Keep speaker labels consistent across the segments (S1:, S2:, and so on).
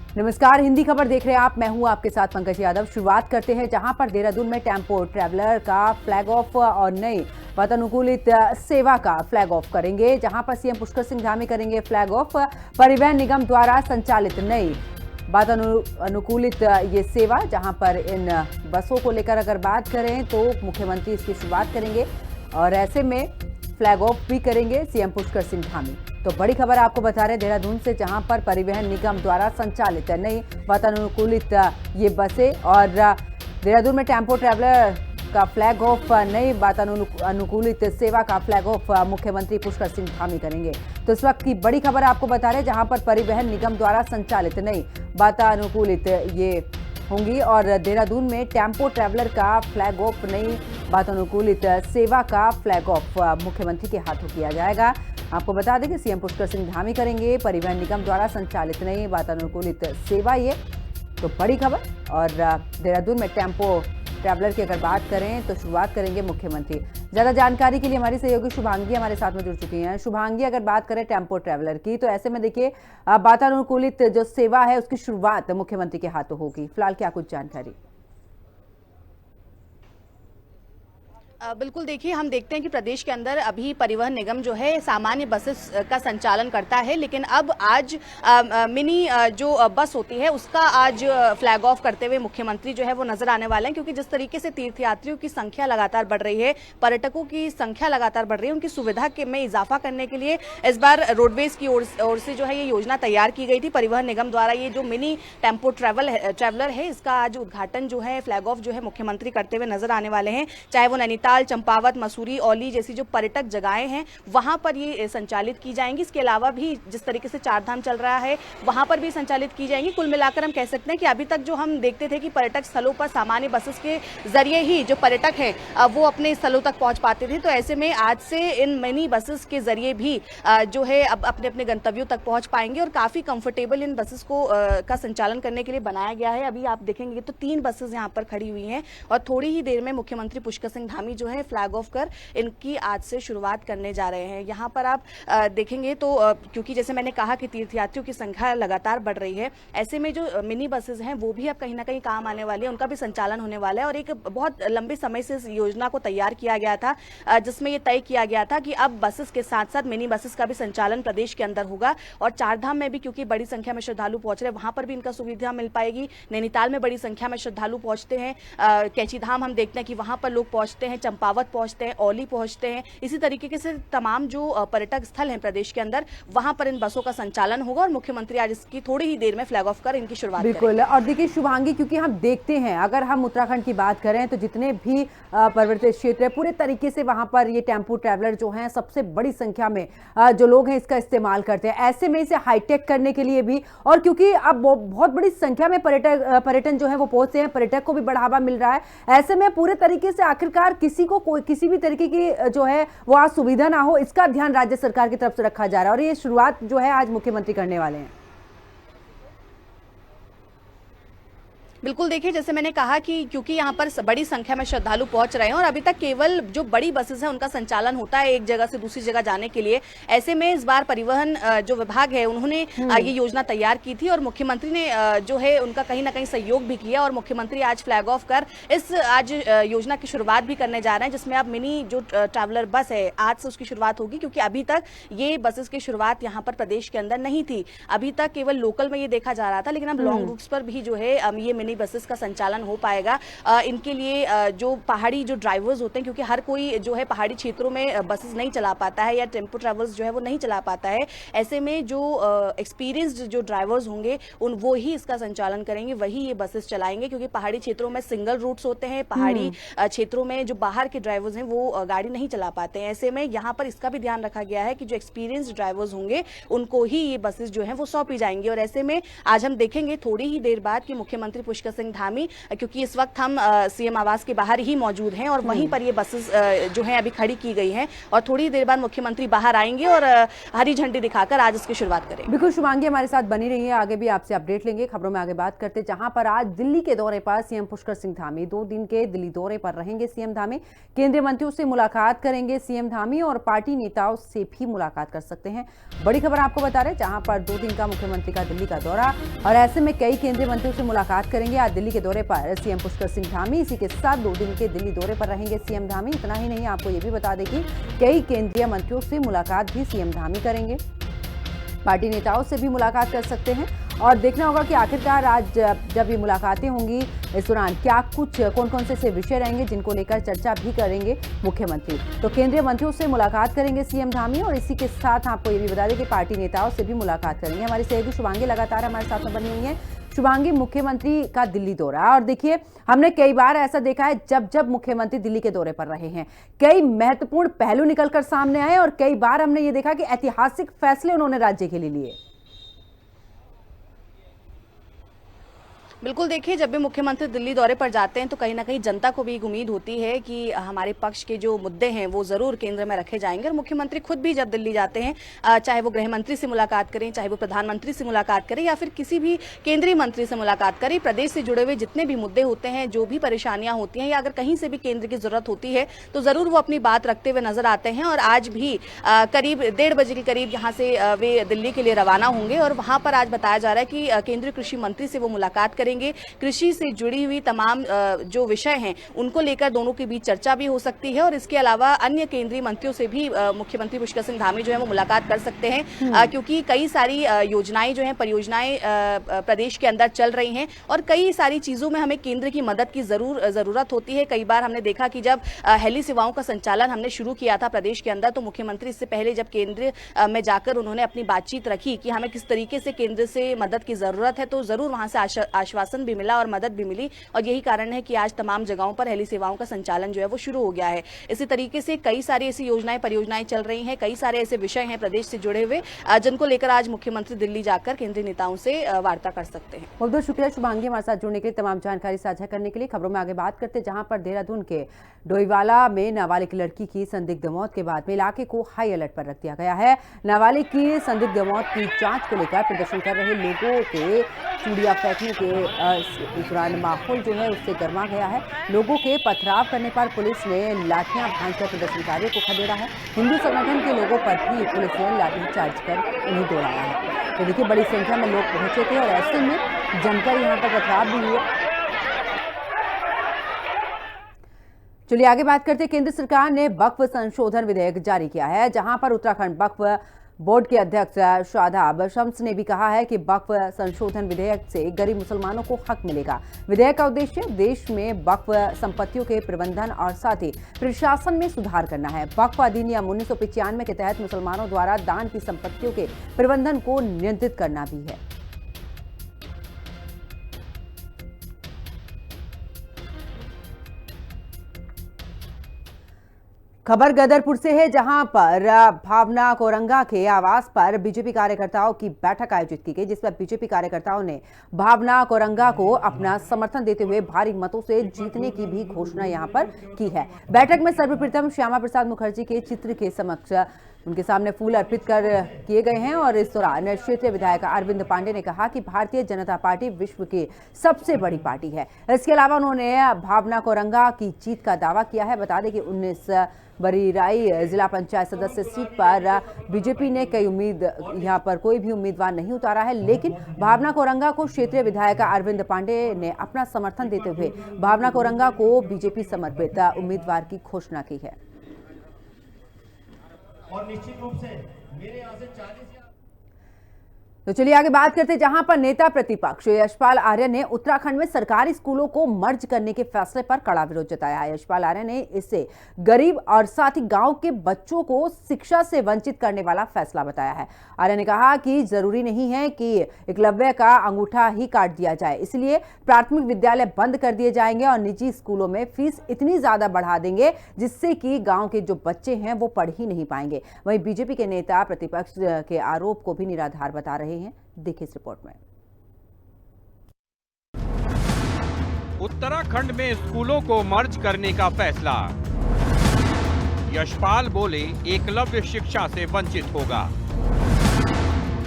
S1: नमस्कार, हिंदी खबर देख रहे हैं आप। मैं हूं आपके साथ पंकज यादव। शुरुआत करते हैं जहां पर देहरादून में टेम्पो ट्रैवलर का फ्लैग ऑफ और नई वातानुकूलित सेवा का फ्लैग ऑफ करेंगे। जहां पर सीएम पुष्कर सिंह धामी करेंगे फ्लैग ऑफ। परिवहन निगम द्वारा संचालित नई वातानुकूलित ये सेवा, जहां पर इन बसों को लेकर अगर बात करें तो मुख्यमंत्री इसकी शुरुआत करेंगे और ऐसे में फ्लैग ऑफ भी करेंगे सीएम पुष्कर सिंह धामी। तो बड़ी खबर आपको बता रहे हैं देहरादून से, जहां पर परिवहन निगम द्वारा संचालित नई वातानुकूलित ये बसें और देहरादून में टेम्पो ट्रैवलर का फ्लैग ऑफ, नई वातानुकूलित सेवा का फ्लैग ऑफ मुख्यमंत्री पुष्कर सिंह धामी करेंगे। तो इस वक्त की बड़ी खबर आपको बता रहे हैं, जहां पर परिवहन निगम द्वारा संचालित नई वातानुकूलित ये होंगी और देहरादून में टेम्पो ट्रैवलर का फ्लैग ऑफ, नई वातानुकूलित सेवा का फ्लैग ऑफ मुख्यमंत्री के हाथों किया जाएगा। आपको बता दें कि सीएम पुष्कर सिंह धामी करेंगे परिवहन निगम द्वारा संचालित नई वातानुकूलित सेवा ये। तो बड़ी खबर। और देहरादून में टेम्पो ट्रैवलर की अगर बात करें तो शुरुआत करेंगे मुख्यमंत्री। ज्यादा जानकारी के लिए हमारी सहयोगी शुभांगी हमारे साथ में जुड़ चुकी हैं। शुभांगी, अगर बात करें टेम्पो ट्रैवलर की, तो ऐसे में देखिए वातानुकूलित जो सेवा है उसकी शुरुआत मुख्यमंत्री के हाथों होगी। फिलहाल क्या कुछ जानकारी?
S2: बिल्कुल, देखिए, हम देखते हैं कि प्रदेश के अंदर अभी परिवहन निगम जो है सामान्य बसेस का संचालन करता है, लेकिन अब आज मिनी जो बस होती है उसका आज फ्लैग ऑफ करते हुए मुख्यमंत्री जो है वो नजर आने वाले हैं। क्योंकि जिस तरीके से तीर्थयात्रियों की संख्या लगातार बढ़ रही है, पर्यटकों की संख्या लगातार बढ़ रही है, उनकी सुविधा में इजाफा करने के लिए इस बार रोडवेज की ओर से जो है ये योजना तैयार की गई थी। परिवहन निगम द्वारा ये जो मिनी टेम्पो ट्रैवलर है, इसका आज उद्घाटन जो है, फ्लैग ऑफ जो है मुख्यमंत्री करते हुए नजर आने वाले हैं। चाहे वो नैनीताल, चंपावत, मसूरी, औली जैसी जो पर्यटक जगहें हैं वहां पर ये संचालित की जाएंगी। इसके अलावा भी जिस तरीके से चार धाम चल रहा है वहां पर भी संचालित की जाएंगी। कुल मिलाकर हम कह सकते हैं कि अभी तक जो हम देखते थे कि पर्यटक स्थलों पर सामान्य बसेस के जरिए ही जो पर्यटक है वो अपने स्थलों तक पहुंच पाते थे, तो ऐसे में आज से इन मिनी बसेस के जरिए भी जो है अब अपने अपने गंतव्यों तक पहुंच पाएंगे और काफी कंफर्टेबल इन बसेस को का संचालन करने के लिए बनाया गया है। अभी आप देखेंगे तो 3 बसेस यहाँ पर खड़ी हुई हैं और थोड़ी ही देर में मुख्यमंत्री पुष्कर सिंह धामी जो है फ्लैग ऑफ कर इनकी आज से शुरुआत करने जा रहे हैं। यहाँ पर आप देखेंगे तो क्योंकि जैसे मैंने कहा कि तीर्थयात्रियों की संख्या लगातार बढ़ रही है, ऐसे में जो मिनी बसेस हैं वो भी अब कहीं ना कहीं काम आने वाली है, उनका भी संचालन होने वाला है। और एक बहुत लंबे समय से इस योजना को तैयार किया गया था, जिसमें यह तय किया गया था कि अब बसेस के साथ साथ मिनी बसेस का भी संचालन प्रदेश के अंदर होगा। और चारधाम में भी क्योंकि बड़ी संख्या में श्रद्धालु पहुंच रहे हैं, वहां पर भी इनका सुविधा मिल पाएगी। नैनीताल में बड़ी संख्या में श्रद्धालु पहुंचते हैं, कैची धाम हम देखते हैं कि वहां पर लोग पहुंचते हैं, चंपावत पहुंचते हैं, औली पहुंचते हैं। इसी तरीके से तमाम जो पर्यटक स्थल हैं प्रदेश के अंदर, वहां पर इन बसों का संचालन होगा और मुख्यमंत्री आज इसकी थोड़ी ही देर में फ्लैग ऑफ कर इनकी शुरुआत करेंगे।
S1: बिल्कुल। और देखिए शुभांगी, क्योंकि हम देखते हैं, अगर हम उत्तराखंड की बात करें तो जितने भी पर्वतीय क्षेत्र है पूरे तरीके से वहां पर ये टेम्पो ट्रैवलर जो हैं सबसे बड़ी संख्या में जो लोग हैं इसका इस्तेमाल करते हैं। ऐसे में इसे हाईटेक करने के लिए भी, और क्योंकि अब बहुत बड़ी संख्या में पर्यटन जो है वो पहुंचते हैं, पर्यटक को भी बढ़ावा मिल रहा है, ऐसे में पूरे तरीके से आखिरकार किसी भी तरीके की जो है वो आज सुविधा ना हो, इसका ध्यान राज्य सरकार की तरफ से रखा जा रहा है और ये शुरुआत जो है आज मुख्यमंत्री करने वाले हैं।
S2: बिल्कुल, देखिए, जैसे मैंने कहा कि क्योंकि यहाँ पर बड़ी संख्या में श्रद्धालु पहुंच रहे हैं और अभी तक केवल जो बड़ी बसेस हैं उनका संचालन होता है एक जगह से दूसरी जगह जाने के लिए, ऐसे में इस बार परिवहन जो विभाग है उन्होंने ये योजना तैयार की थी और मुख्यमंत्री ने जो है उनका कहीं ना कहीं सहयोग भी किया और मुख्यमंत्री आज फ्लैग ऑफ कर इस आज योजना की शुरुआत भी करने जा रहे हैं, जिसमें अब मिनी जो ट्रैवलर बस है आज से उसकी शुरुआत होगी। क्योंकि अभी तक ये बसेस की शुरुआत यहाँ पर प्रदेश के अंदर नहीं थी, अभी तक केवल लोकल में ये देखा जा रहा था, लेकिन अब लॉन्ग रूट्स पर भी जो है ये मिनी बसेस का संचालन हो पाएगा। इनके लिए जो पहाड़ी जो ड्राइवर्स होते हैं, क्योंकि हर कोई जो है पहाड़ी क्षेत्रों में बसेस नहीं चला पाता है या टेम्पो ट्रैवल्स जो है वो नहीं चला पाता है, ऐसे में जो एक्सपीरियंस्ड जो ड्राइवर्स होंगे वो ही इसका संचालन करेंगे, वही ये बसेस चलाएंगे। क्योंकि पहाड़ी क्षेत्रों में सिंगल रूट्स होते हैं, पहाड़ी क्षेत्रों में जो बाहर के ड्राइवर्स हैं वो गाड़ी नहीं चला पाते हैं। ऐसे में यहाँ पर इसका भी ध्यान रखा गया है कि जो एक्सपीरियंस्ड ड्राइवर्स होंगे उनको ही ये बसेस जो है वो सौंपी जाएंगी। और ऐसे में आज हम देखेंगे थोड़ी ही देर बाद कि मुख्यमंत्री पुष्कर सिंह धामी, क्योंकि इस वक्त हम सीएम आवास के बाहर ही मौजूद हैं और वहीं पर ये बसेस जो हैं अभी खड़ी की गई हैं और थोड़ी देर बाद मुख्यमंत्री बाहर आएंगे और हरी झंडी दिखाकर आज इसकी शुरुआत करेंगे।
S1: बिल्कुल शुभांगी, हमारे साथ बनी रही है, आगे भी आपसे अपडेट लेंगे। खबरों में आगे बात करते, जहां पर आज दिल्ली के दौरे पर सीएम पुष्कर सिंह धामी 2 दिन के दिल्ली दौरे पर रहेंगे। सीएम धामी केंद्रीय मंत्रियों से मुलाकात करेंगे सीएम धामी और पार्टी नेताओं से भी मुलाकात कर सकते हैं। बड़ी खबर आपको बता रहे, जहां पर 2 दिन का मुख्यमंत्री का दिल्ली का दौरा और ऐसे में कई केंद्रीय मंत्रियों से मुलाकात करेंगे आज दिल्ली के दौरे पर सीएम पुष्कर सिंह धामी। इसी के साथ 2 दिन के दिल्ली दौरे पर रहेंगे सीएम धामी। इतना ही नहीं, आपको ये भी बता दें कि कई केंद्रीय मंत्रियों से मुलाकात भी सीएम धामी करेंगे, पार्टी नेताओं से भी मुलाकात कर सकते हैं और देखना होगा कि आखिरकार आज जब ये मुलाकातें होंगी इस दौरान क्या कुछ कौन कौन से ऐसे विषय रहेंगे जिनको लेकर चर्चा भी करेंगे मुख्यमंत्री। तो केंद्रीय मंत्रियों से मुलाकात करेंगे सीएम धामी और इसी के साथ आपको ये भी बता दें कि पार्टी नेताओं से भी मुलाकात करेंगे। हमारी सहयोगी शुभांगी लगातार हमारे साथ में बनी हुई है। शुभांगी, मुख्यमंत्री का दिल्ली दौरा, और देखिए हमने कई बार ऐसा देखा है जब मुख्यमंत्री दिल्ली के दौरे पर रहे हैं कई महत्वपूर्ण पहलू निकलकर सामने आए और कई बार हमने ये देखा कि ऐतिहासिक फैसले उन्होंने राज्य के लिए लिए।
S2: बिल्कुल, देखिए जब भी मुख्यमंत्री दिल्ली दौरे पर जाते हैं तो कहीं ना कहीं जनता को भी एक उम्मीद होती है कि हमारे पक्ष के जो मुद्दे हैं वो जरूर केंद्र में रखे जाएंगे। और मुख्यमंत्री खुद भी जब दिल्ली जाते हैं, चाहे वो गृह मंत्री से मुलाकात करें, चाहे वो प्रधानमंत्री से मुलाकात करें या फिर किसी भी केंद्रीय मंत्री से मुलाकात करें, प्रदेश से जुड़े हुए जितने भी मुद्दे होते हैं, जो भी परेशानियां होती हैं या अगर कहीं से भी केंद्र की जरूरत होती है तो जरूर वो अपनी बात रखते हुए नजर आते हैं। और आज भी करीब 1:30 बजे के करीब यहाँ से वे दिल्ली के लिए रवाना होंगे और वहां पर आज बताया जा रहा है कि केंद्रीय कृषि मंत्री से वो मुलाकात करेंगे। कृषि से जुड़ी हुई तमाम जो विषय हैं उनको लेकर दोनों के बीच चर्चा भी हो सकती है और इसके अलावा अन्य केंद्रीय मंत्रियों से भी मुख्यमंत्री पुष्कर सिंह धामी जो है वो मुलाकात कर सकते हैं, क्योंकि कई सारी योजनाएं जो हैं, परियोजनाएं प्रदेश के अंदर चल रही हैं और कई सारी चीजों में हमें केंद्र की मदद की जरूरत होती है। कई बार हमने देखा कि जब हेली सेवाओं का संचालन हमने शुरू किया था प्रदेश के अंदर तो मुख्यमंत्री इससे पहले जब केंद्र में जाकर उन्होंने अपनी बातचीत रखी कि हमें किस तरीके से केंद्र से मदद की जरूरत है तो जरूर वहां से आश्वासन भी मिला और मदद भी मिली और यही कारण है कि आज तमाम जगहों पर हेली सेवाओं का संचालन जो है वो शुरू हो गया है। इसी तरीके से कई सारी ऐसी योजनाएं, परियोजनाएं चल रही हैं, कई सारे ऐसे विषय हैं प्रदेश से जुड़े हुए जिनको लेकर आज मुख्यमंत्री दिल्ली जाकर केंद्रीय नेताओं से वार्ता कर सकते हैं।
S1: बहुत बहुत शुक्रिया शुभांगी, हमारे साथ जुड़ने के लिए, तमाम जानकारी साझा करने के लिए। खबरों में आगे बात करते, जहां पर देहरादून के डोईवाला में नाबालिग लड़की की संदिग्ध मौत के बाद में इलाके को हाई अलर्ट पर रख दिया गया है। नाबालिग की संदिग्ध मौत की जांच को लेकर प्रदर्शन कर रहे लोगों के चूड़ियां फेंकने के दौरान माहौल जो है उससे गर्मा गया है। लोगों के पथराव करने पर पुलिस ने लाठियां भांजकर प्रदर्शनकारियों को खदेड़ा है। हिंदू संगठन के लोगों पर भी पुलिस ने लाठीचार्ज कर उन्हें दौड़ाया है। तो देखिए बड़ी संख्या में लोग पहुंचे थे और ऐसे में जमकर यहाँ पर पथराव भी हुआ। चलिए आगे बात करते, केंद्र सरकार ने वक्फ संशोधन विधेयक जारी किया है, जहां पर उत्तराखंड वक्फ बोर्ड के अध्यक्ष शादाब शम्स ने भी कहा है कि वक्फ संशोधन विधेयक से गरीब मुसलमानों को हक मिलेगा। विधेयक का उद्देश्य देश में वक्फ संपत्तियों के प्रबंधन और साथ ही प्रशासन में सुधार करना है। वक्फ अधिनियम 1995 के तहत मुसलमानों द्वारा दान की संपत्तियों के प्रबंधन को नियंत्रित करना भी है। खबर गदरपुर से है, जहां पर भावना कोरंगा के आवास पर बीजेपी कार्यकर्ताओं की बैठक आयोजित की गई, जिसमें बीजेपी कार्यकर्ताओं ने भावना कोरंगा को अपना समर्थन देते हुए भारी मतों से जीतने की भी घोषणा यहां पर की है। बैठक में सर्वप्रथम श्यामा प्रसाद मुखर्जी के चित्र के समक्ष उनके सामने फूल अर्पित किए गए हैं और इस दौरान क्षेत्रीय विधायक अरविंद पांडे ने कहा कि भारतीय जनता पार्टी विश्व की सबसे बड़ी पार्टी है। इसके अलावा उन्होंने भावना कोरंगा की जीत का दावा किया है। बता दें कि 19 बरीराई जिला पंचायत सदस्य सीट पर बीजेपी ने यहां पर कोई भी उम्मीदवार नहीं उतारा है, लेकिन भावना कोरंगा को क्षेत्रीय विधायक अरविंद पांडे ने अपना समर्थन देते हुए भावना कोरंगा को बीजेपी समर्पित उम्मीदवार की घोषणा की है।
S3: और निश्चित रूप से मेरे यहाँ से 40।
S1: तो चलिए आगे बात करते, जहां पर नेता प्रतिपक्ष यशपाल आर्य ने उत्तराखंड में सरकारी स्कूलों को मर्ज करने के फैसले पर कड़ा विरोध जताया है। यशपाल आर्य ने इसे गरीब और साथ ही गांव के बच्चों को शिक्षा से वंचित करने वाला फैसला बताया है। आर्य ने कहा कि जरूरी नहीं है कि एकलव्य का अंगूठा ही काट दिया जाए, इसलिए प्राथमिक विद्यालय बंद कर दिए जाएंगे और निजी स्कूलों में फीस इतनी ज्यादा बढ़ा देंगे जिससे कि गांव के जो बच्चे हैं वो पढ़ ही नहीं पाएंगे। वहीं बीजेपी के नेता प्रतिपक्ष के आरोप को भी निराधार बता रहे हैं। देखिए इस रिपोर्ट में।
S4: उत्तराखंड में स्कूलों को मर्ज करने का फैसला। यशपाल बोले एकलव्य शिक्षा से वंचित होगा।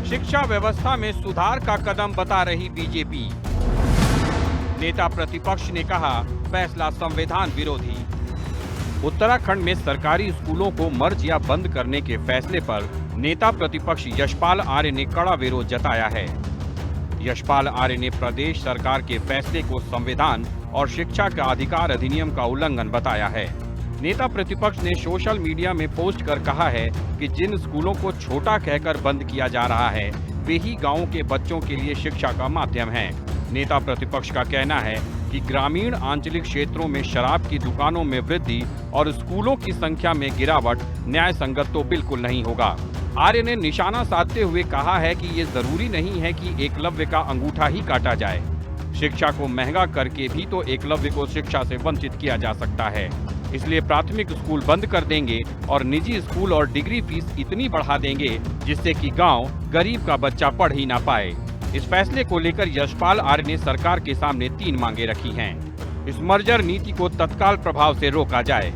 S4: शिक्षा व्यवस्था में सुधार का कदम बता रही बीजेपी। नेता प्रतिपक्ष ने कहा फैसला संविधान विरोधी। उत्तराखंड में सरकारी स्कूलों को मर्ज या बंद करने के फैसले पर नेता प्रतिपक्ष यशपाल आर्य ने कड़ा विरोध जताया है। यशपाल आर्य ने प्रदेश सरकार के फैसले को संविधान और शिक्षा का अधिकार अधिनियम का उल्लंघन बताया है। नेता प्रतिपक्ष ने सोशल मीडिया में पोस्ट कर कहा है कि जिन स्कूलों को छोटा कहकर बंद किया जा रहा है वे ही गाँव के बच्चों के लिए शिक्षा का माध्यम है। नेता प्रतिपक्ष का कहना है कि ग्रामीण आंचलिक क्षेत्रों में शराब की दुकानों में वृद्धि और स्कूलों की संख्या में गिरावट न्याय संगत तो बिल्कुल नहीं होगा। आर्य ने निशाना साधते हुए कहा है कि ये जरूरी नहीं है कि एकलव्य का अंगूठा ही काटा जाए। शिक्षा को महंगा करके भी तो एकलव्य को शिक्षा से वंचित किया जा सकता है। इसलिए प्राथमिक स्कूल बंद कर देंगे और निजी स्कूल और डिग्री फीस इतनी बढ़ा देंगे जिससे कि गांव गरीब का बच्चा पढ़ ही ना पाए। इस फैसले को लेकर यशपाल आर्य ने सरकार के सामने 3 मांगे रखी हैं। इस मर्जर नीति को तत्काल प्रभाव से रोका जाए।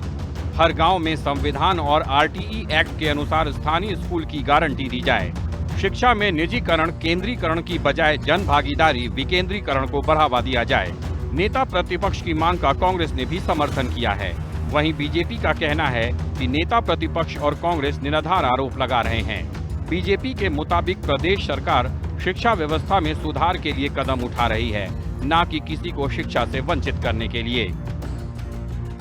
S4: हर गांव में संविधान और आरटीई एक्ट के अनुसार स्थानीय स्कूल की गारंटी दी जाए। शिक्षा में निजीकरण केंद्रीकरण की बजाय जन भागीदारी विकेंद्रीकरण को बढ़ावा दिया जाए। नेता प्रतिपक्ष की मांग का कांग्रेस ने भी समर्थन किया है। वहीं बीजेपी का कहना है कि नेता प्रतिपक्ष और कांग्रेस निराधार आरोप लगा रहे हैं। बीजेपी के मुताबिक प्रदेश सरकार शिक्षा व्यवस्था में सुधार के लिए कदम उठा रही है, न कि किसी को शिक्षा से वंचित करने के लिए।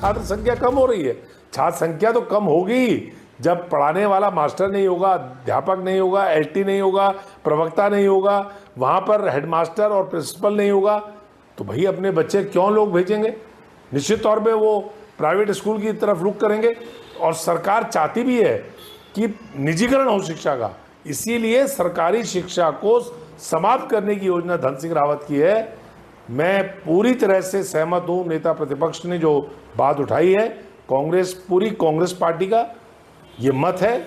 S5: छात्र संख्या कम हो रही है। छात्र संख्या तो कम होगी जब पढ़ाने वाला मास्टर नहीं होगा, अध्यापक नहीं होगा, एलटी नहीं होगा, प्रवक्ता नहीं होगा, वहां पर हेडमास्टर और प्रिंसिपल नहीं होगा, तो भाई अपने बच्चे क्यों लोग भेजेंगे? निश्चित तौर पे वो प्राइवेट स्कूल की तरफ रुख करेंगे। और सरकार चाहती भी है कि निजीकरण हो शिक्षा का, इसीलिए सरकारी शिक्षा को समाप्त करने की योजना धन सिंह रावत की है। मैं पूरी तरह से सहमत हूं नेता प्रतिपक्ष ने जो बात उठाई है। पूरी कांग्रेस पार्टी का ये मत है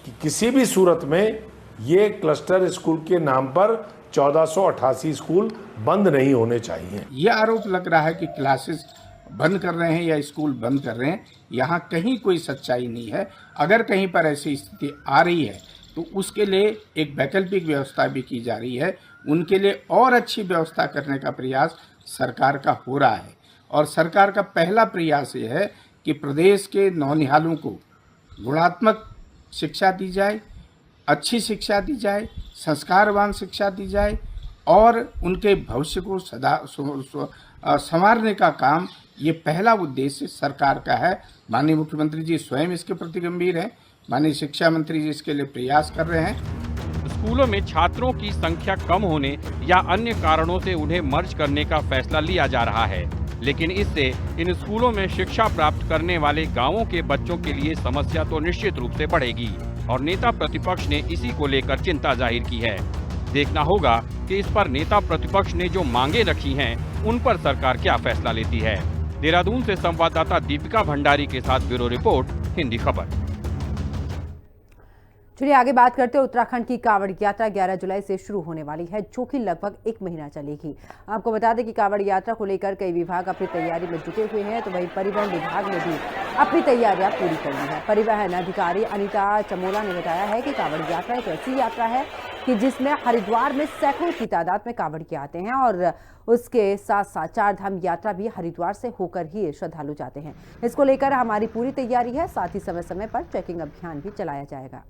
S5: कि किसी भी सूरत में ये क्लस्टर स्कूल के नाम पर 1488 स्कूल बंद नहीं होने चाहिए।
S6: ये आरोप लग रहा है कि क्लासेस बंद कर रहे हैं या स्कूल बंद कर रहे हैं, यहाँ कहीं कोई सच्चाई नहीं है। अगर कहीं पर ऐसी स्थिति आ रही है तो उसके लिए एक वैकल्पिक व्यवस्था भी की जा रही है। उनके लिए और अच्छी व्यवस्था करने का प्रयास सरकार का हो रहा है। और सरकार का पहला प्रयास ये है कि प्रदेश के नौनिहालों को गुणात्मक शिक्षा दी जाए, अच्छी शिक्षा दी जाए, संस्कारवान शिक्षा दी जाए और उनके भविष्य को संवारने का काम ये पहला उद्देश्य सरकार का है। माननीय मुख्यमंत्री जी स्वयं इसके प्रति गंभीर हैं। माननीय शिक्षा मंत्री जी इसके लिए प्रयास कर रहे हैं।
S4: स्कूलों में छात्रों की संख्या कम होने या अन्य कारणों से उन्हें मर्ज करने का फैसला लिया जा रहा है, लेकिन इससे इन स्कूलों में शिक्षा प्राप्त करने वाले गांवों के बच्चों के लिए समस्या तो निश्चित रूप से बढ़ेगी और नेता प्रतिपक्ष ने इसी को लेकर चिंता जाहिर की है। देखना होगा कि इस पर नेता प्रतिपक्ष ने जो मांगे रखी हैं, उन पर सरकार क्या फैसला लेती है। देहरादून से संवाददाता दीपिका भंडारी के साथ ब्यूरो रिपोर्ट, हिंदी खबर।
S1: चलिए आगे बात करते हैं। उत्तराखंड की कांवड़ यात्रा 11 जुलाई से शुरू होने वाली है, जो कि लगभग 1 महीना चलेगी। आपको बता दें कि कांवड़ यात्रा को लेकर कई विभाग अपनी तैयारी में जुटे हुए हैं, तो वहीं परिवहन विभाग ने भी अपनी तैयारियां पूरी कर ली है। परिवहन अधिकारी अनीता चमोला ने बताया है कि कांवड़ यात्रा एक ऐसी यात्रा है कि जिसमें हरिद्वार में सैकड़ों की तादाद में कांवड़िए आते हैं और उसके साथ साथ 4 धाम यात्रा भी हरिद्वार से होकर ही श्रद्धालु जाते हैं। इसको लेकर हमारी पूरी तैयारी है, साथ ही समय समय पर चेकिंग अभियान भी चलाया जाएगा।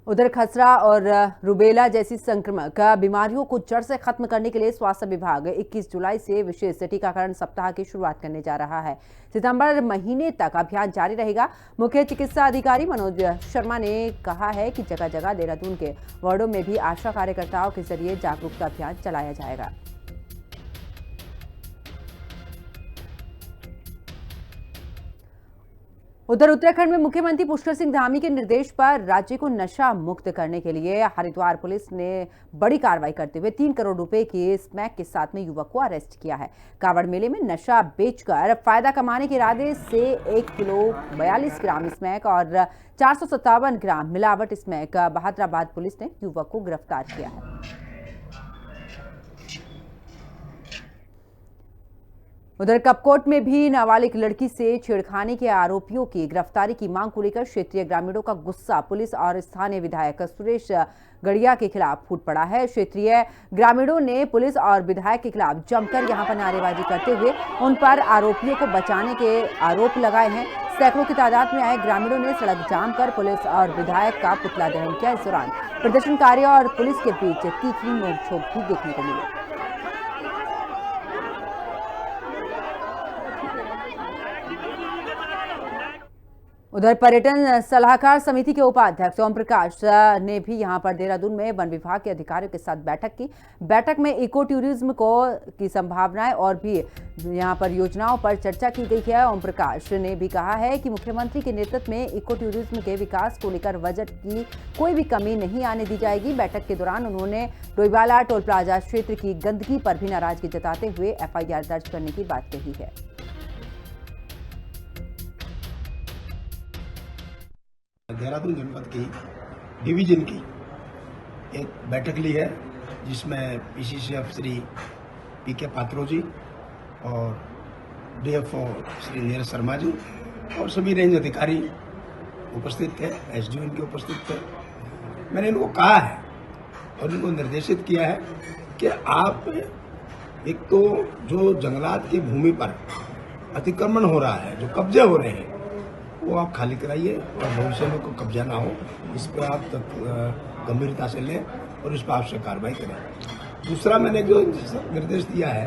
S1: उधर खसरा और रुबेला जैसी संक्रामक बीमारियों को जड़ से खत्म करने के लिए स्वास्थ्य विभाग 21 जुलाई से विशेष टीकाकरण सप्ताह की शुरुआत करने जा रहा है। सितंबर महीने तक अभियान जारी रहेगा। मुख्य चिकित्सा अधिकारी मनोज शर्मा ने कहा है कि जगह जगह देहरादून के वार्डों में भी आशा कार्यकर्ताओं के जरिए जागरूकता अभियान चलाया जाएगा। उधर उत्तराखंड में मुख्यमंत्री पुष्कर सिंह धामी के निर्देश पर राज्य को नशा मुक्त करने के लिए हरिद्वार पुलिस ने बड़ी कार्रवाई करते हुए 3 करोड़ रुपए की स्मैक के साथ में युवक को अरेस्ट किया है। कांवड़ मेले में नशा बेचकर फायदा कमाने के इरादे से 1 किलो 42 ग्राम स्मैक और 457 ग्राम मिलावट स्मैक बहादुराबाद पुलिस ने युवक को गिरफ्तार किया है। उधर कपकोट में भी नाबालिग लड़की से छेड़खानी के आरोपियों की गिरफ्तारी की मांग को लेकर क्षेत्रीय ग्रामीणों का गुस्सा पुलिस और स्थानीय विधायक सुरेश गड़िया के खिलाफ फूट पड़ा है। क्षेत्रीय ग्रामीणों ने पुलिस और विधायक के खिलाफ जमकर यहां पर नारेबाजी करते हुए उन पर आरोपियों को बचाने के आरोप लगाए हैं। सैकड़ों की तादाद में आए ग्रामीणों ने सड़क जाम कर पुलिस और विधायक का पुतला दहन किया। इस दौरान प्रदर्शनकारियों और पुलिस के बीच तीखी नोकझोंक भी देखने को मिली। उधर पर्यटन सलाहकार समिति के उपाध्यक्ष ओम प्रकाश ने भी यहां पर देहरादून में वन विभाग के अधिकारियों के साथ बैठक की। बैठक में इको टूरिज्म की संभावनाएं और भी यहां पर योजनाओं पर चर्चा की गई है। ओम प्रकाश ने भी कहा है कि मुख्यमंत्री के नेतृत्व में इको टूरिज्म के विकास को लेकर बजट की कोई भी कमी नहीं आने दी जाएगी। बैठक के दौरान उन्होंने डोईवाला टोल प्लाजा क्षेत्र की गंदगी पर भी नाराजगी जताते हुए FIR दर्ज करने की बात कही है।
S7: देहरादून जनपद की डिवीजन की एक बैठक ली है, जिसमें PCCF श्री PK पात्रो जी और DFO श्री नीरज शर्मा जी और सभी रेंज अधिकारी उपस्थित थे, SDO इनके उपस्थित थे। मैंने इनको कहा है और इनको निर्देशित किया है कि आप एक तो जो जंगलात की भूमि पर अतिक्रमण हो रहा है, जो कब्जे हो रहे हैं, वो आप खाली कराइए और भविष्य में कोई कब्जा ना हो, इस पर आप गंभीरता से लें और इस पर आवश्यक कार्रवाई करें। दूसरा मैंने जो निर्देश दिया है,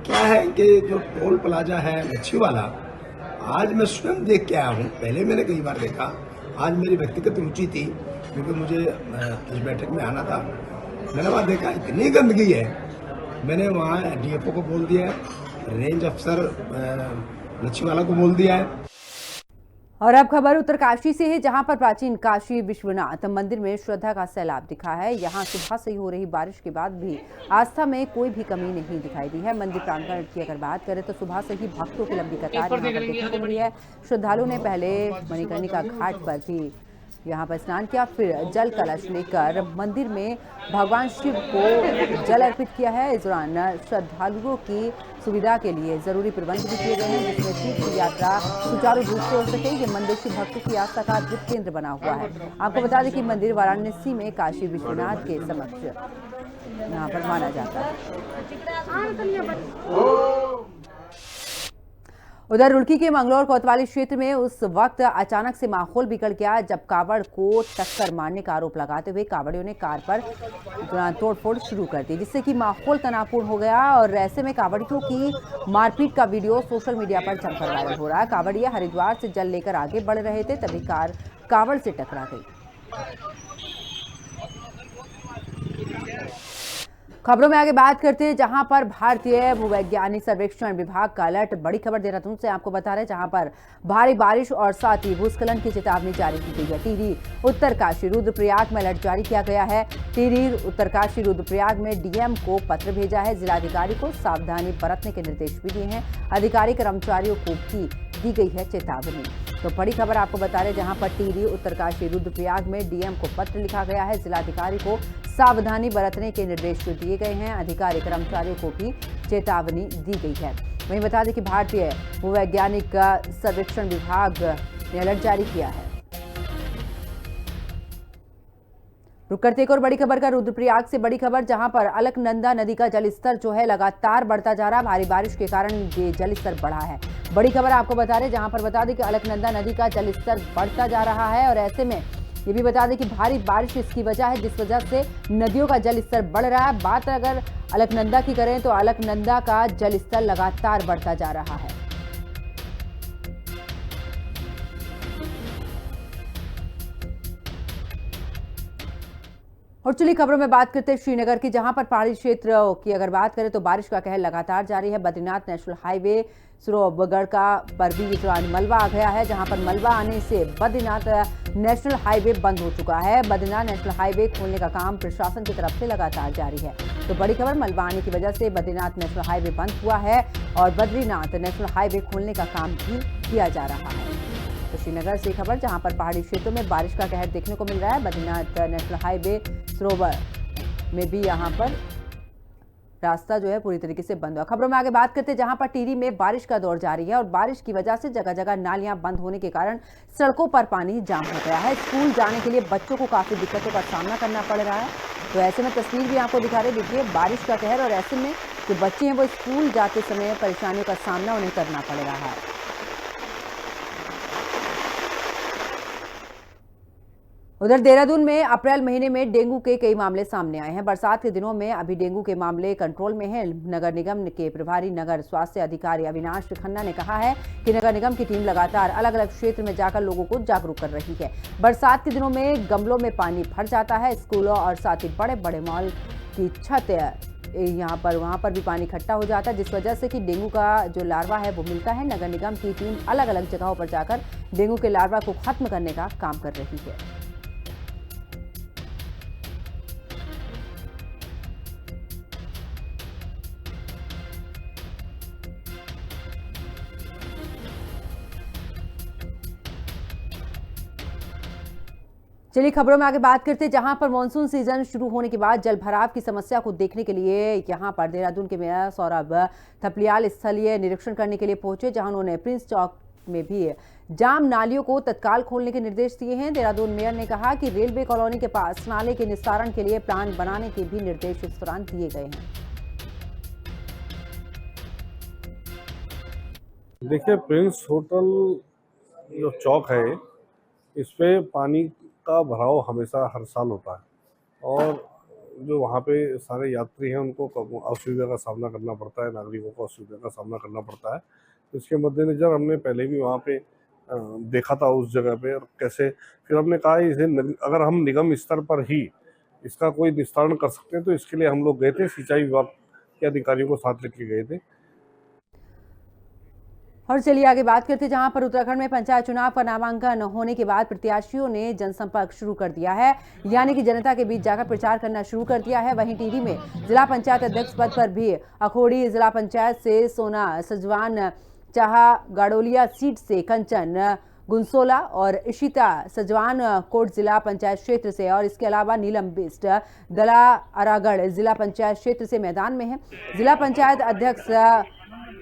S7: क्या है कि जो टोल प्लाजा है लच्छीवाला, आज मैं स्वयं देख के आया हूँ। पहले मैंने कई बार देखा, आज मेरी व्यक्तिगत रुचि थी क्योंकि मुझे इस बैठक में आना था। मैंने वहाँ देखा इतनी गंदगी है, मैंने वहाँ DFO को बोल दिया है, रेंज अफसर लच्छीवाला को बोल दिया है।
S1: और अब खबर उत्तरकाशी से है, जहां पर प्राचीन काशी विश्वनाथ मंदिर में श्रद्धा का सैलाब दिखा है। यहां सुबह से ही हो रही बारिश के बाद भी आस्था में कोई भी कमी नहीं दिखाई दी है। मंदिर प्रांगण की अगर बात करें तो सुबह से ही भक्तों की लंबी कतार यहां पर देखने को मिली है। श्रद्धालुओं ने पहले मणिकर्णिका घाट पर भी यहां पर स्नान किया, फिर जल कलश लेकर मंदिर में भगवान शिव को जल अर्पित किया है। इस दौरान श्रद्धालुओं की सुविधा के लिए जरूरी प्रबंध भी किए गए हैं, जिसमें तीर्थ यात्रा सुचारू रूप से हो सके। ये मंदिर शिव भक्तों की आस्था का अद्भुत केंद्र बना हुआ है। आपको बता दें कि मंदिर वाराणसी में काशी विश्वनाथ के समक्ष यहाँ पर माना जाता है। उधर रुड़की के मंगलौर कोतवाली क्षेत्र में उस वक्त अचानक से माहौल बिगड़ गया जब कावड़ को टक्कर मारने का आरोप लगाते हुए कावड़ियों ने कार पर तोड़फोड़ शुरू कर दी, जिससे कि माहौल तनावपूर्ण हो गया। और ऐसे में कावड़ियों की मारपीट का वीडियो सोशल मीडिया पर जमकर वायरल हो रहा है। कावड़िया हरिद्वार से जल लेकर आगे बढ़ रहे थे, तभी कार कावड़ से टकरा गई। खबरों में आगे बात करते हैं, जहां पर भारतीय भूवैज्ञानिक सर्वेक्षण विभाग का अलर्ट। बड़ी खबर देहरादून से आपको बता रहे हैं, जहां पर भारी बारिश और साथ ही भूस्खलन की चेतावनी जारी की गई है। टिहरी उत्तरकाशी रुद्रप्रयाग में अलर्ट जारी किया गया है। टिहरी उत्तरकाशी रुद्रप्रयाग में DM को पत्र भेजा है। जिलाधिकारी को सावधानी बरतने के निर्देश भी दिए हैं। अधिकारी कर्मचारियों को भी दी गई है चेतावनी। तो बड़ी खबर आपको बता रहे हैं, जहां पर टिहरी उत्तरकाशी रुद्रप्रयाग में DM को पत्र लिखा गया है। जिलाधिकारी को सावधानी बरतने के निर्देश दिए गए हैं। अधिकारी कर्मचारियों को भी चेतावनी दी गई है। वहीं बता दें कि भारतीय भूवैज्ञानिक सर्वेक्षण विभाग ने अलर्ट जारी किया है। रुक करते एक और बड़ी खबर का, रुद्रप्रयाग से बड़ी खबर, जहां पर अलकनंदा नदी का जलस्तर जो है लगातार बढ़ता जा रहा है। भारी बारिश के कारण ये जलस्तर बढ़ा है। बड़ी खबर आपको बता रहे, जहां पर बता दें कि अलकनंदा नदी का जलस्तर बढ़ता जा रहा है। और ऐसे में ये भी बता दें कि भारी बारिश इसकी वजह है, जिस वजह से नदियों का जलस्तर बढ़ रहा है। बात अगर अलकनंदा की करें तो अलकनंदा का जलस्तर लगातार बढ़ता जा रहा है। और चलिए खबरों में बात करते हैं श्रीनगर की, जहां पर पहाड़ी क्षेत्र की अगर बात करें तो बारिश का कहर लगातार जारी है। बद्रीनाथ नेशनल हाईवे सरोबगढ़ का पर भी इस दौरान मलबा आ गया है, जहां पर मलबा आने से बद्रीनाथ नेशनल हाईवे बंद हो चुका है। बद्रीनाथ नेशनल हाईवे खोलने का काम प्रशासन की तरफ से लगातार जारी है। तो बड़ी खबर, मलबा आने की वजह से बद्रीनाथ नेशनल हाईवे बंद हुआ है और बद्रीनाथ नेशनल हाईवे खोलने का काम भी किया जा रहा है। तो श्रीनगर से खबर, जहां पर पहाड़ी क्षेत्रों में बारिश का कहर देखने को मिल रहा है। बद्रीनाथ नेशनल हाईवे सरोवर में भी यहां पर रास्ता जो है पूरी तरीके से बंद हुआ। खबरों में आगे बात करते हैं जहां पर टिहरी में बारिश का दौर जारी है और बारिश की वजह से जगह जगह नालियां बंद होने के कारण सड़कों पर पानी जाम हो गया है। स्कूल जाने के लिए बच्चों को काफी दिक्कतों का सामना करना पड़ रहा है। तो ऐसे में तस्वीर भी आपको दिखा रहे, देखिए बारिश का कहर, और ऐसे में जो बच्चे हैं वो स्कूल जाते समय परेशानियों का सामना उन्हें करना पड़ रहा है। उधर देहरादून में अप्रैल महीने में डेंगू के कई मामले सामने आए हैं। बरसात के दिनों में अभी डेंगू के मामले कंट्रोल में हैं। नगर निगम के प्रभारी नगर स्वास्थ्य अधिकारी अविनाश खन्ना ने कहा है कि नगर निगम की टीम लगातार अलग अलग क्षेत्र में जाकर लोगों को जागरूक कर रही है। बरसात के दिनों में गमलों में पानी भर जाता है। स्कूलों और साथ ही बड़े बड़े मॉल की छत वहाँ पर भी पानी इकट्ठा हो जाता है, जिस वजह से कि डेंगू का जो लार्वा है वो मिलता है। नगर निगम की टीम अलग अलग जगहों पर जाकर डेंगू के लार्वा को खत्म करने का काम कर रही है। चलिए खबरों में आगे बात करते हैं जहां पर मानसून सीजन शुरू होने के बाद जल भराव की समस्या को देखने के लिए यहां पर देहरादून के मेयर सौरभ थपलियाल स्थलीय निरीक्षण करने के लिए पहुंचे, जहां उन्होंने प्रिंस चौक में भी जाम नालियों को तत्काल खोलने के निर्देश दिए हैं। देहरादून मेयर ने कहा कि रेलवे कॉलोनी के पास नाले के निस्तारण के लिए प्लान बनाने के भी निर्देश इस दौरान दिए गए हैं।
S8: देखिए, प्रिंस होटल जो चौक है इस पे पानी का भराव हमेशा हर साल होता है और जो वहाँ पे सारे यात्री हैं उनको असुविधा का सामना करना पड़ता है, नागरिकों को असुविधा का सामना करना पड़ता है। तो इसके मद्देनज़र हमने पहले भी वहाँ पे देखा था उस जगह पे, और कैसे फिर हमने कहा इसे अगर हम निगम स्तर पर ही इसका कोई निस्तारण कर सकते हैं तो इसके लिए हम लोग गए थे, सिंचाई विभाग के अधिकारियों को साथ लेके गए थे।
S1: और चलिए आगे बात करते हैं जहां पर उत्तराखंड में पंचायत चुनाव का नामांकन होने के बाद प्रत्याशियों ने जनसंपर्क शुरू कर दिया है, यानी कि जनता के बीच जाकर प्रचार करना शुरू कर दिया है। वहीं टिहरी में जिला पंचायत अध्यक्ष पद पर भी अखोड़ी जिला पंचायत से सोना सजवान चाहा गाड़ोलिया सीट से कंचन गुंसोला और इशिता सजवान कोट जिला पंचायत क्षेत्र से, और इसके अलावा नीलम बिस्ट दला अरागढ़ जिला पंचायत क्षेत्र से मैदान में है। जिला पंचायत अध्यक्ष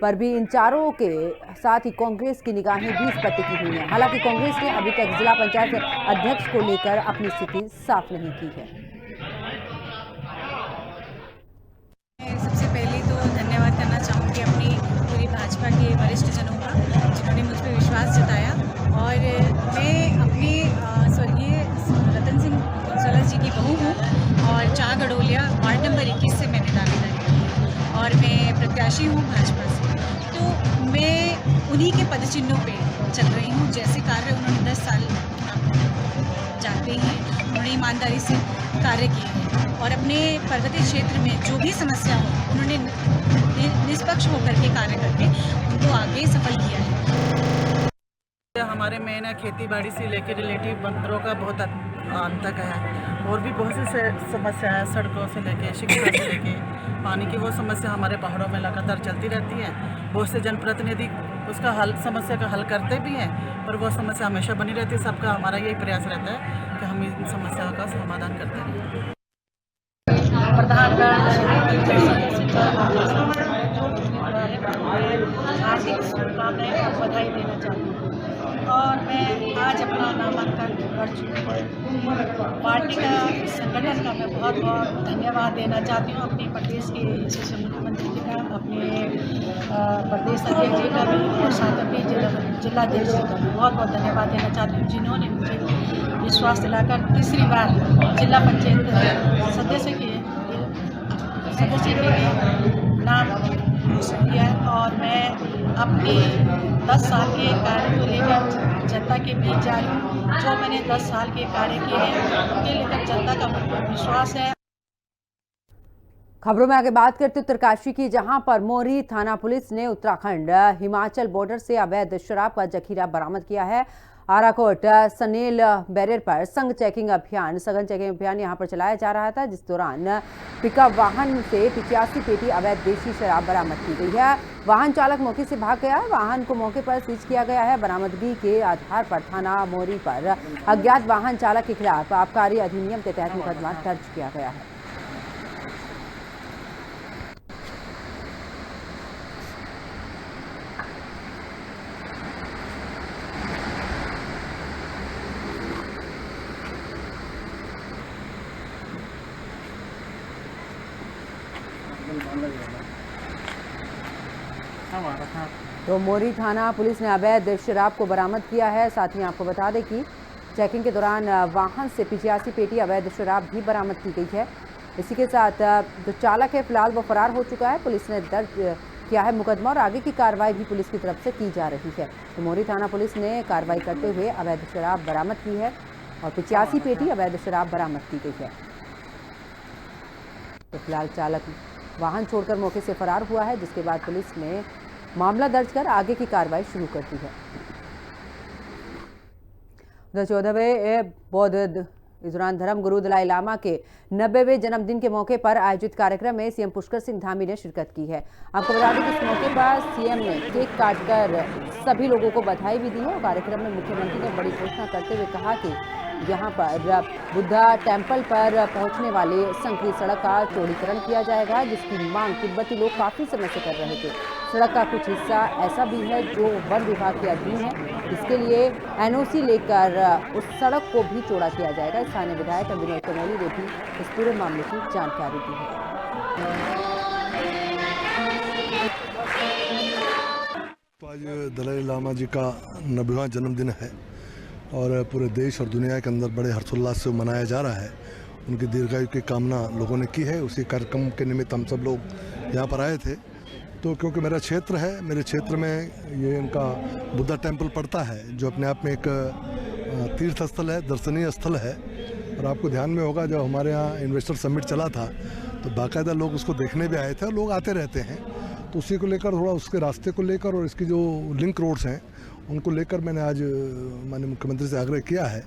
S1: पर भी इन चारों के साथ ही कांग्रेस की निगाहें भी इस पर टिकी हुई हैं। हालांकि कांग्रेस ने अभी तक जिला पंचायत अध्यक्ष को लेकर अपनी स्थिति साफ नहीं की है।
S9: सबसे पहले तो धन्यवाद करना चाहूँगी अपनी पूरी भाजपा के वरिष्ठ जनों का, जिन्होंने मुझ पर विश्वास जताया। और मैं अपने स्वर्गीय रतन सिंह गुंसोला जी की बहू हूँ और चाह गड़ोलिया वार्ड नंबर 21 से मैंने दावेदारी की है और मैं प्रत्याशी हूँ भाजपा से। तो मैं उन्हीं के पदचिन्हों पे चल रही हूँ। जैसे कार्य उन्होंने 10 साल जानते हैं, उन्होंने ईमानदारी से कार्य किए हैं और अपने पर्वतीय क्षेत्र में जो भी समस्या हो उन्होंने निष्पक्ष होकर के कार्य करके उनको आगे सफल किया है।
S10: हमारे मेन है खेती बाड़ी से लेकर रिलेटिव बंदरों का बहुत अंतक है और भी बहुत सी समस्या है, सड़कों से लेके शिक्षा से लेके पानी की वो समस्या हमारे पहाड़ों में लगातार चलती रहती है। बहुत से जनप्रतिनिधि उसका हल समस्या का हल करते भी हैं, पर वो समस्या हमेशा बनी रहती है। सबका हमारा यही प्रयास रहता है कि हम इन समस्याओं का समाधान करते रहें।
S9: हार्दिक शुभकामनाएं और बधाई देना चाहती हूँ और मैं आज अपना नामांकन कर चुकी हूँ। पार्टी का संगठन का मैं बहुत बहुत धन्यवाद देना चाहती हूँ, अपनी प्रदेश के यशस्वी मुख्यमंत्री जी का, अपने प्रदेश अध्यक्ष जी का भी और साथ अपने जिलाध्यक्ष जी का भी बहुत बहुत धन्यवाद देना चाहती हूँ, जिन्होंने मुझे विश्वास दिलाकर तीसरी बार जिला पंचायत सदस्य के नाम घोषित किया है। और मैं अपने 10 साल के कार्य को लेकर जनता के बीच जा रही हूँ। जो मैंने 10 साल के कार्य किए हैं उनके लेकर जनता का मुझ पर विश्वास है।
S1: खबरों में आगे बात करते उत्तरकाशी की, जहां पर मोरी थाना पुलिस ने उत्तराखंड हिमाचल बॉर्डर से अवैध शराब का जखीरा बरामद किया है। आराकोट सनेल बैरियर पर सघन चेकिंग अभियान यहां पर चलाया जा रहा था, जिस दौरान पिकअप वाहन से 85 पेटी अवैध देशी शराब बरामद की गई है। वाहन चालक मौके से भाग गया, वाहन को मौके पर सीज किया गया है। बरामदगी के आधार पर थाना मोरी पर अज्ञात वाहन चालक के खिलाफ आबकारी अधिनियम के तहत मुकदमा दर्ज किया गया है। तो मोरी थाना पुलिस ने अवैध शराब को बरामद किया है। साथ ही आपको बता दें कि चेकिंग के दौरान वाहन से 85 पेटी अवैध शराब भी बरामद की गई है। इसी के साथ जो चालक है फिलहाल वो फरार हो चुका है। पुलिस ने दर्ज किया है मुकदमा और आगे की कार्रवाई भी पुलिस की तरफ से की जा रही है। तो मोरी थाना पुलिस ने कार्रवाई करते हुए अवैध शराब बरामद की है और 85 पेटी अवैध शराब बरामद की गई है। तो फिलहाल चालक वाहन छोड़कर मौके से फरार हुआ है, जिसके बाद पुलिस ने मामला दर्ज कर आगे की कार्रवाई शुरू कर दी है। 14वें बौद्ध इस दौरान धर्मगुरु दलाई लामा के 90वें जन्मदिन के मौके पर आयोजित कार्यक्रम में सीएम पुष्कर सिंह धामी ने शिरकत की है। आपको बता दें कि इस मौके पर सीएम ने केक काटकर सभी लोगों को बधाई भी दी है और कार्यक्रम में मुख्यमंत्री ने बड़ी घोषणा करते हुए कहा कि यहां पर बुद्धा टेम्पल पर पहुंचने वाले संकरी सड़क का चौड़ीकरण किया जाएगा, जिसकी मांग तिब्बती लोग काफी समय से कर रहे थे। सड़क का कुछ हिस्सा ऐसा भी है जो वन विभाग के अधीन है, इसके लिए एनओसी लेकर उस सड़क को भी चौड़ा किया जाएगा। स्थानीय विधायक विनोद कनौली ने भी इस पूरे मामले की जानकारी दी है।
S11: आज दलाई लामा जी का 90वां जन्मदिन है और पूरे देश और दुनिया के अंदर बड़े हर्षोल्लास से मनाया जा रहा है। उनकी दीर्घायु की कामना लोगों ने की है। उसी कार्यक्रम के निमित्त हम सब लोग यहाँ पर आए थे। तो क्योंकि मेरा क्षेत्र है, मेरे क्षेत्र में ये इनका बुद्धा टेम्पल पड़ता है, जो अपने आप में एक तीर्थ स्थल है, दर्शनीय स्थल है। और आपको ध्यान में होगा जब हमारे यहाँ इन्वेस्टर समिट चला था तो बाकायदा लोग उसको देखने भी आए थे और लोग आते रहते हैं। तो उसी को लेकर थोड़ा उसके रास्ते को लेकर और इसकी जो लिंक रोड्स हैं उनको लेकर मैंने आज माननीय मुख्यमंत्री से आग्रह किया है।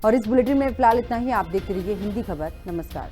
S1: और इस बुलेटिन में फिलहाल इतना ही। आप देखते रहिए हिंदी खबर। नमस्कार।